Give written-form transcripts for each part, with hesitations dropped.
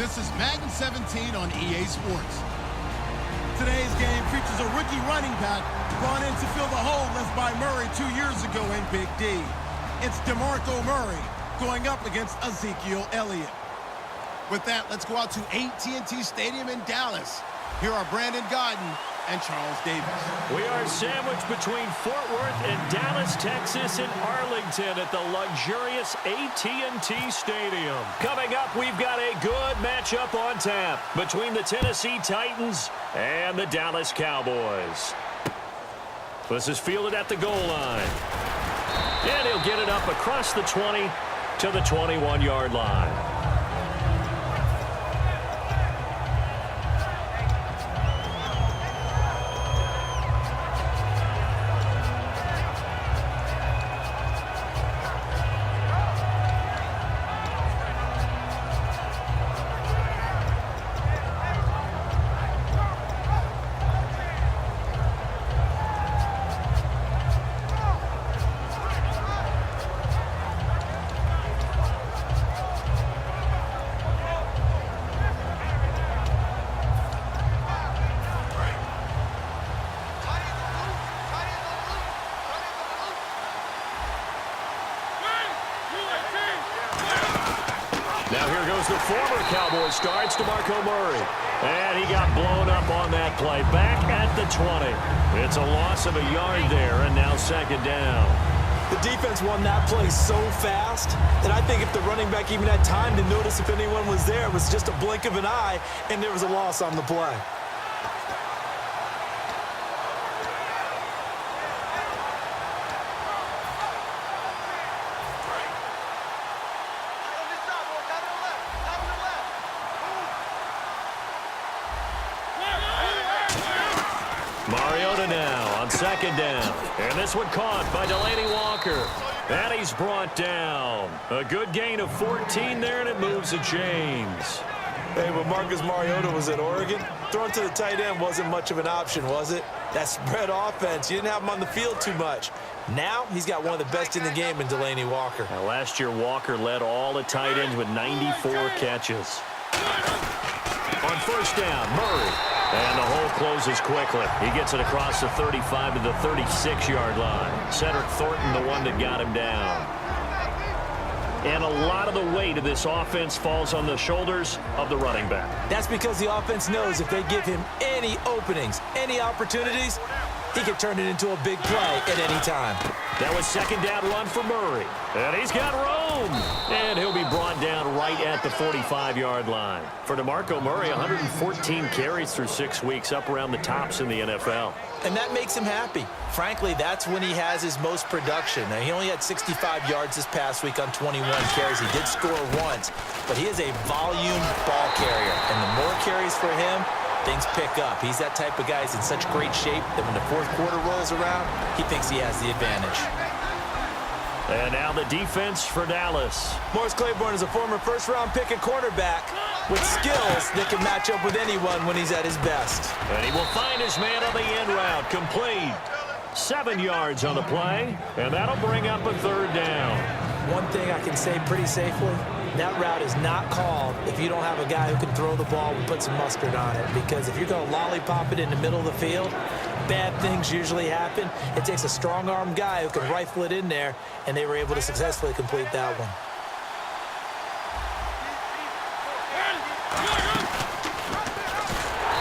This is Madden 17 on EA Sports. Today's game features a rookie running back brought in to fill the hole left by Murray 2 years ago in Big D. It's DeMarco Murray going up against Ezekiel Elliott. With that, let's go out to AT&T Stadium in Dallas. Here are Brandon Godden and Charles Davis. We are sandwiched between Fort Worth and Dallas, Texas, and Arlington at the luxurious AT&T Stadium. Coming up, we've got a good matchup on tap between the Tennessee Titans and the Dallas Cowboys. This is fielded at the goal line. And he'll get it up across the 20 to the 21-yard line. Now here goes the former Cowboys starts, DeMarco Murray. And he got blown up on that play. Back at the 20. It's a loss of a yard there, and now second down. The defense won that play so fast that I think if the running back even had time to notice if anyone was there, it was just a blink of an eye, and there was a loss on the play. Mariota now on second down. And this one caught by Delaney Walker. And he's brought down. A good gain of 14 there, and it moves the chains. Hey, when Marcus Mariota was at Oregon, throwing to the tight end wasn't much of an option, was it? That spread offense, you didn't have him on the field too much. Now, he's got one of the best in the game in Delaney Walker. Now, last year, Walker led all the tight ends with 94 catches. On first down, Murray. And the hole closes quickly. He gets it across the 35 to the 36-yard line. Cedric Thornton, the one that got him down. And a lot of the weight of this offense falls on the shoulders of the running back. That's because the offense knows if they give him any openings, any opportunities, he can turn it into a big play at any time. That was second down run for Murray. And he's got room. And he'll be brought down right at the 45-yard line. For DeMarco Murray, 114 carries through 6 weeks, up around the tops in the NFL. And that makes him happy. Frankly, that's when he has his most production. Now, he only had 65 yards this past week on 21 carries. He did score once, but he is a volume ball carrier. And the more carries for him, things pick up. He's that type of guy who's in such great shape that when the fourth quarter rolls around, he thinks he has the advantage. And now the defense for Dallas. Morris Claiborne is a former first-round pick at cornerback with skills that can match up with anyone when he's at his best. And he will find his man on the end route. Complete. 7 yards on the play, and that'll bring up a third down. One thing I can say pretty safely, that route is not called if you don't have a guy who can throw the ball and put some mustard on it. Because if you're going to lollipop it in the middle of the field, bad things usually happen. It takes a strong-arm guy who can rifle it in there, and they were able to successfully complete that one.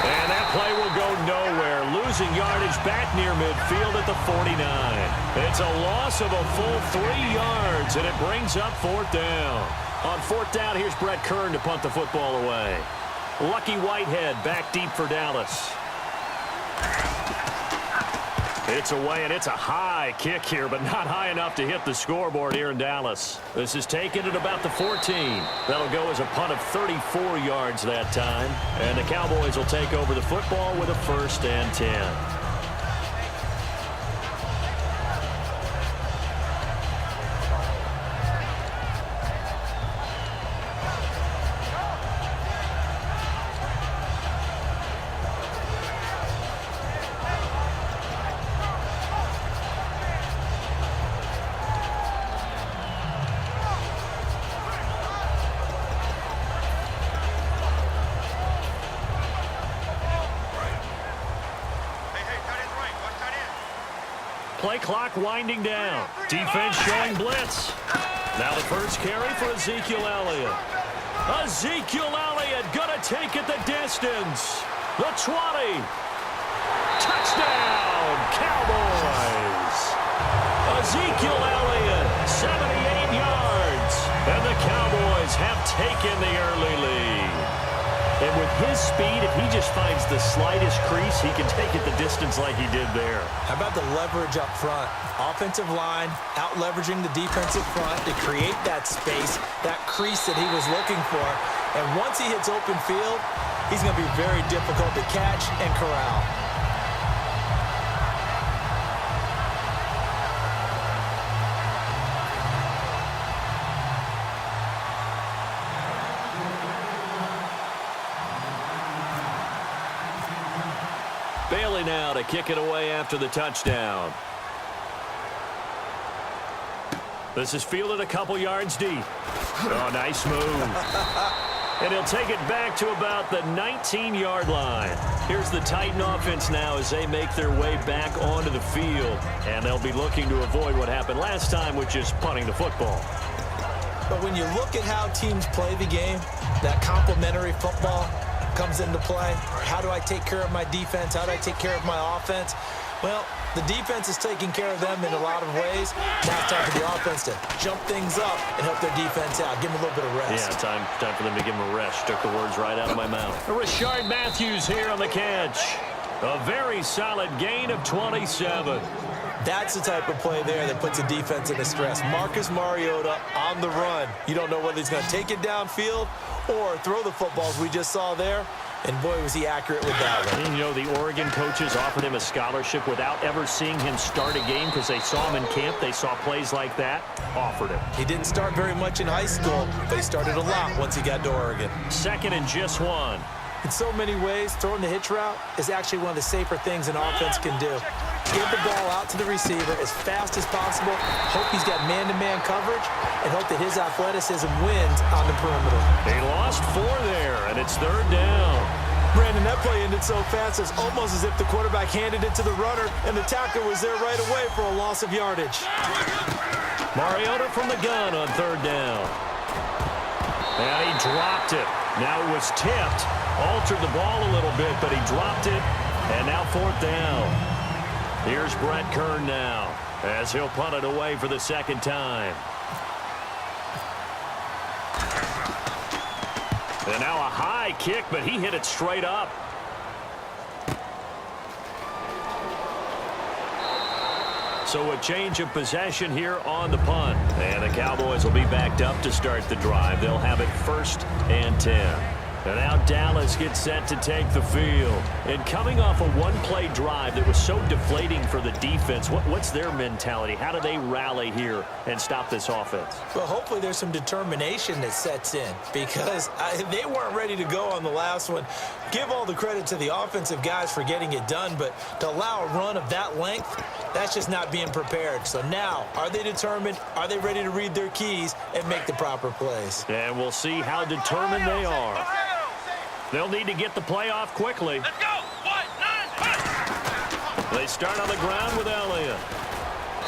And that play will go nowhere. Losing yardage back near midfield at the 49. It's a loss of a full 3 yards, and it brings up fourth down. On fourth down, here's Brett Kern to punt the football away. Lucky Whitehead back deep for Dallas. It's away, and it's a high kick here, but not high enough to hit the scoreboard here in Dallas. This is taken at about the 14. That'll go as a punt of 34 yards that time. And the Cowboys will take over the football with a 1st and 10. Play clock winding down. Defense showing blitz. Now the first carry for Ezekiel Elliott. Ezekiel Elliott going to take it the distance. The 20. Touchdown, Cowboys. Ezekiel Elliott, 78 yards. And the Cowboys have taken the early lead. And with his speed, if he just finds the slightest crease, he can take it the distance like he did there. How about the leverage up front? Offensive line out-leveraging the defensive front to create that space, that crease that he was looking for. And once he hits open field, he's going to be very difficult to catch and corral. Bailey now to kick it away after the touchdown. This is fielded a couple yards deep. Oh, nice move. And he'll take it back to about the 19-yard line. Here's the Titan offense now as they make their way back onto the field. And they'll be looking to avoid what happened last time, which is punting the football. But when you look at how teams play the game, that complementary football comes into play. How do I take care of my defense? How do I take care of my offense? Well, the defense is taking care of them in a lot of ways. Now it's time for the offense to jump things up and help their defense out. Give them a little bit of rest. Yeah, time for them to give them a rest. Took the words right out of my mouth. Rashard Matthews here on the catch. A very solid gain of 27. That's the type of play there that puts a defense into stress. Marcus Mariota on the run. You don't know whether he's going to take it downfield or throw the footballs we just saw there. And, boy, was he accurate with that one. And, you know, the Oregon coaches offered him a scholarship without ever seeing him start a game because they saw him in camp. They saw plays like that, offered him. He didn't start very much in high school, but he started a lot once he got to Oregon. Second and just one. In so many ways, throwing the hitch route is actually one of the safer things an offense can do. Get the ball out to the receiver as fast as possible, hope he's got man-to-man coverage, and hope that his athleticism wins on the perimeter. They lost 4 there, and it's third down. Brandon, that play ended so fast, it's almost as if the quarterback handed it to the runner, and the tackler was there right away for a loss of yardage. Mariota from the gun on third down. And he dropped it. Now it was tipped. Altered the ball a little bit, but he dropped it. And now fourth down. Here's Brett Kern now as he'll punt it away for the second time. And now a high kick, but he hit it straight up. So a change of possession here on the punt. And the Cowboys will be backed up to start the drive. They'll have it 1st and 10. And now Dallas gets set to take the field. And coming off a one-play drive that was so deflating for the defense, what's their mentality? How do they rally here and stop this offense? Well, hopefully there's some determination that sets in because they weren't ready to go on the last one. Give all the credit to the offensive guys for getting it done, but to allow a run of that length, that's just not being prepared. So now, are they determined? Are they ready to read their keys and make the proper plays? And we'll see how determined they are. They'll need to get the play off quickly. Let's go. 1, 9, They start on the ground with Elliott.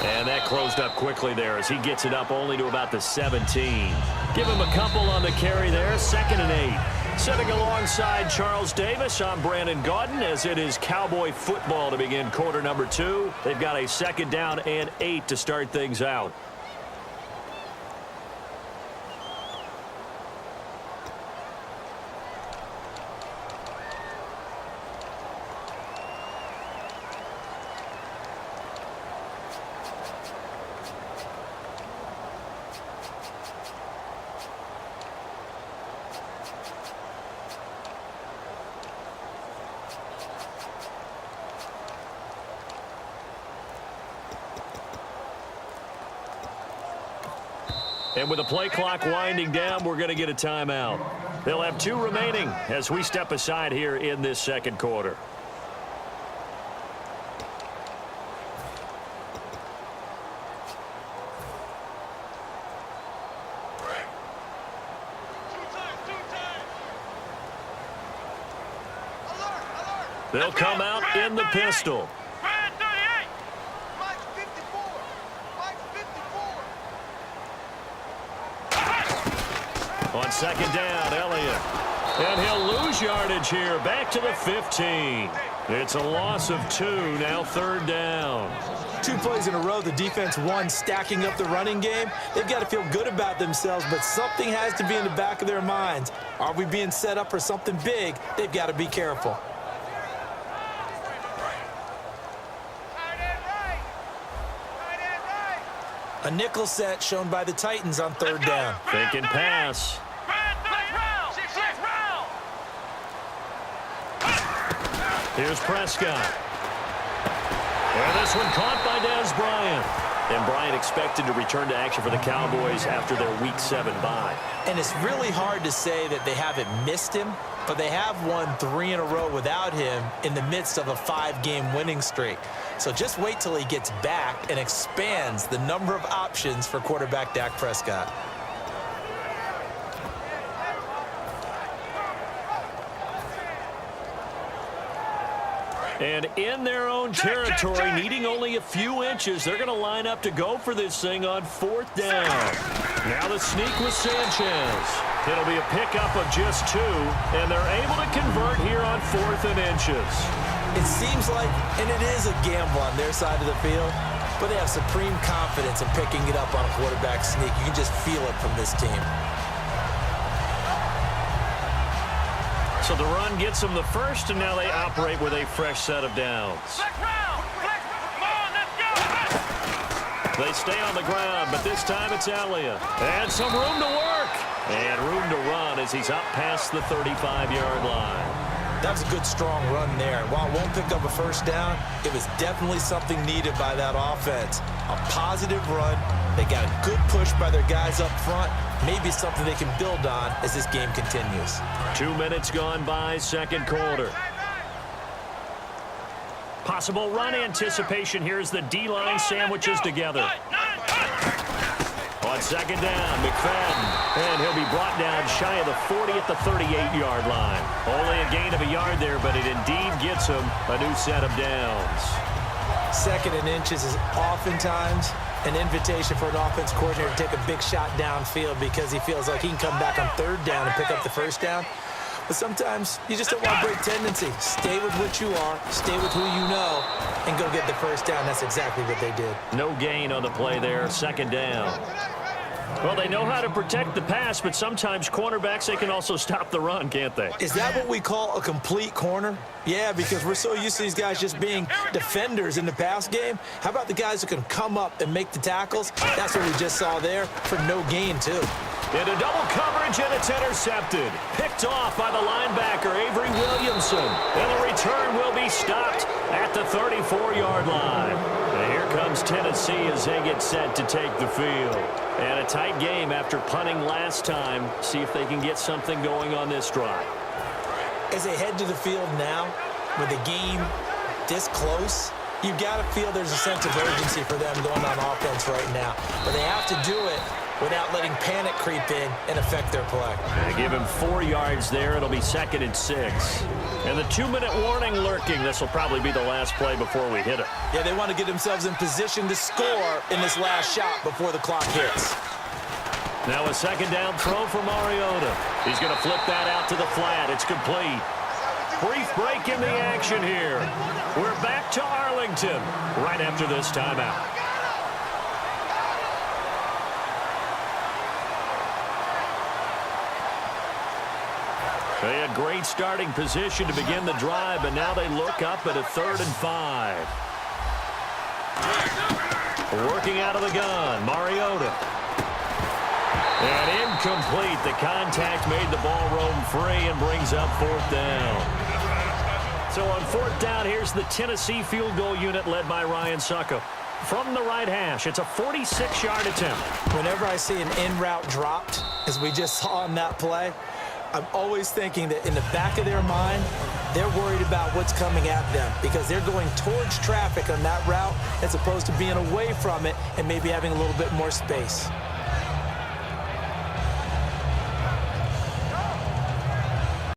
And that closed up quickly there as he gets it up only to about the 17. Give him a couple on the carry there. 2nd and 8. Sitting alongside Charles Davis, I'm Brandon Gaudin as it is Cowboy football to begin quarter number 2. They've got a 2nd down and 8 to start things out. And with the play clock winding down, we're going to get a timeout. They'll have 2 remaining as we step aside here in this second quarter. They'll come out in the pistol. On second down, Elliott. And he'll lose yardage here. Back to the 15. It's a loss of 2, now third down. 2 plays in a row, the defense won, stacking up the running game. They've got to feel good about themselves, but something has to be in the back of their minds. Are we being set up for something big? They've got to be careful. A nickel set shown by the Titans on third down. Thinking pass. Here's Prescott. And this one caught by Dez Bryant. And Bryant expected to return to action for the Cowboys after their Week 7 bye. And it's really hard to say that they haven't missed him, but they have won 3 in a row without him in the midst of a 5-game winning streak. So just wait till he gets back and expands the number of options for quarterback Dak Prescott. And in their own territory, needing only a few inches, they're going to line up to go for this thing on fourth down. Now the sneak with Sanchez. It'll be a pickup of just 2, and they're able to convert here on 4th and inches. It seems like, and it is a gamble on their side of the field, but they have supreme confidence in picking it up on a quarterback sneak. You can just feel it from this team. So the run gets them the first, and now they operate with a fresh set of downs. They stay on the ground, but this time it's Elliott. And some room to work. And room to run as he's up past the 35-yard line. That was a good, strong run there. While it won't pick up a first down, it was definitely something needed by that offense. A positive run. They got a good push by their guys up front. Maybe something they can build on as this game continues. 2 minutes gone by, second quarter. Possible run anticipation here as the D-line sandwiches together. On second down, McFadden. And he'll be brought down shy of the 40 at the 38-yard line. Only a gain of a yard there, but it indeed gets him a new set of downs. 2nd and inches is oftentimes an invitation for an offense coordinator to take a big shot downfield because he feels like he can come back on third down and pick up the first down. But sometimes you just don't want to break tendency. Stay with what you are, stay with who you know, and go get the first down. That's exactly what they did. No gain on the play there, second down. Well, they know how to protect the pass, but sometimes cornerbacks, they can also stop the run, can't they? Is that what we call a complete corner? Yeah, because we're so used to these guys just being defenders in the pass game. How about the guys who can come up and make the tackles? That's what we just saw there for no gain, too. Into double coverage, and it's intercepted. Picked off by the linebacker, Avery Williamson. And the return will be stopped at the 34-yard line. And here comes Tennessee as they get set to take the field. And a tight game after punting last time. See if they can get something going on this drive. As they head to the field now, with the game this close, you've got to feel there's a sense of urgency for them going on offense right now. But they have to do it without letting panic creep in and affect their play. They give him 4 yards there. It'll be 2nd and 6. And the 2-minute warning lurking. This will probably be the last play before we hit it. Yeah, they want to get themselves in position to score in this last shot before the clock hits. Now a second down throw for Mariota. He's going to flip that out to the flat. It's complete. Brief break in the action here. We're back to Arlington right after this timeout. They had great starting position to begin the drive, but now they look up at a 3rd and 5. Working out of the gun, Mariota. And incomplete. The contact made the ball roam free and brings up 4th down. So on 4th down, here's the Tennessee field goal unit led by Ryan Suckup. From the right hash, it's a 46-yard attempt. Whenever I see an in-route dropped, as we just saw in that play, I'm always thinking that in the back of their mind, they're worried about what's coming at them because they're going towards traffic on that route as opposed to being away from it and maybe having a little bit more space.